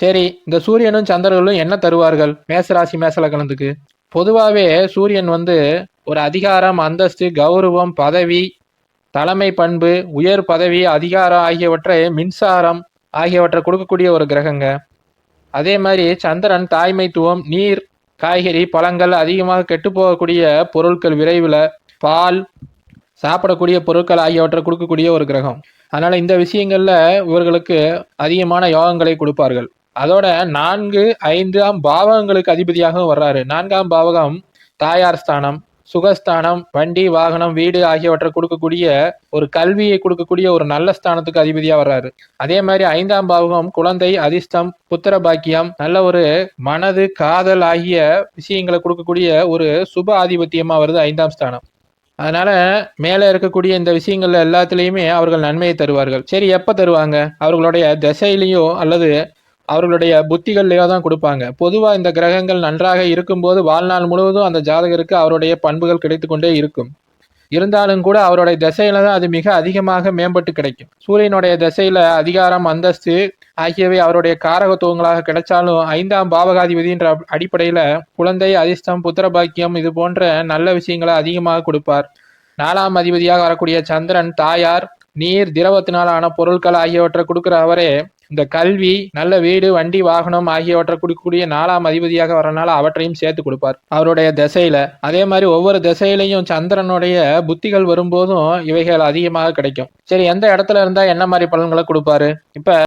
சரி, இந்த சூரியனும் சந்திரர்களும் என்ன தருவார்கள் மேசராசி மேச லக்னத்துக்கு? பொதுவாவே சூரியன் ஒரு அதிகாரம், அந்தஸ்து, கௌரவம், பதவி, தலைமை பண்பு, உயர் பதவி, அதிகாரம் ஆகியவற்றை மின்சாரம் ஆகியவற்றை கொடுக்கக்கூடிய ஒரு கிரகங்க. அதே மாதிரி சந்திரன் தாய்மைத்துவம், நீர், காய்கறி, பழங்கள், அதிகமாக கெட்டு போகக்கூடிய பொருட்கள், விரைவில் பால், சாப்பிடக்கூடிய பொருட்கள் ஆகியவற்றை கொடுக்கக்கூடிய ஒரு கிரகம். அதனால இந்த விஷயங்கள்ல இவர்களுக்கு அதிகமான யோகங்களை கொடுப்பார்கள். அதோட 4, 5ஆம் பாவகங்களுக்கு அதிபதியாகவும் வர்றாரு. 4ஆம் பாவகம் தாயார் ஸ்தானம், சுகஸ்தானம், வண்டி, வாகனம், வீடு ஆகியவற்றை கொடுக்கக்கூடிய ஒரு கல்வியை கொடுக்கக்கூடிய ஒரு நல்ல ஸ்தானத்துக்கு அதிபதியா வர்றாரு. அதே மாதிரி 5ஆம் பாவகம் குழந்தை, அதிர்ஷ்டம், புத்திர பாக்கியம், நல்ல ஒரு மனது, காதல் ஆகிய விஷயங்களை கொடுக்கக்கூடிய ஒரு சுப ஆதிபத்தியமா வருது 5ஆம் ஸ்தானம். அதனால மேலே இருக்கக்கூடிய இந்த விஷயங்கள்ல எல்லாத்துலேயுமே அவர்கள் நன்மையை தருவார்கள். சரி, எப்ப தருவாங்க? அவர்களுடைய திசையிலையோ அல்லது அவர்களுடைய புத்திகள்லையோ தான் கொடுப்பாங்க. பொதுவா இந்த கிரகங்கள் நன்றாக இருக்கும்போது வாழ்நாள் முழுவதும் அந்த ஜாதகருக்கு அவருடைய பண்புகள் கிடைத்து கொண்டே இருக்கும். இருந்தாலும் கூட அவருடைய திசையில தான் அது மிக அதிகமாக மேம்பட்டு கிடைக்கும். சூரியனுடைய திசையில அதிகாரம், அந்தஸ்து ஆகியவை அவருடைய காரகத்துவங்களாக கிடைச்சாலும் 5ஆம் பாவகாதிபதின்ற அடிப்படையில குழந்தை, அதிர்ஷ்டம், புத்திர பாக்கியம் இது போன்ற நல்ல விஷயங்களை அதிகமாக கொடுப்பார். 4ஆம் அதிபதியாக வரக்கூடிய சந்திரன் தாயார், நீர், திரவத்தினால் ஆன பொருட்கள் ஆகியவற்றை கொடுக்கிற அவரே இந்த கல்வி, நல்ல வீடு, வண்டி, வாகனம் ஆகியவற்றை கொடுக்கக்கூடிய 4ஆம் அதிபதியாக வரனால அவற்றையும் சேர்த்து கொடுப்பார் அவருடைய திசையில. அதே மாதிரி ஒவ்வொரு திசையிலையும் சந்திரனுடைய புத்திகள் வரும்போதும் இவைகள் அதிகமாக கிடைக்கும். சரி, எந்த இடத்துல இருந்தா என்ன மாதிரி பலன்களை கொடுப்பாரு? இப்ப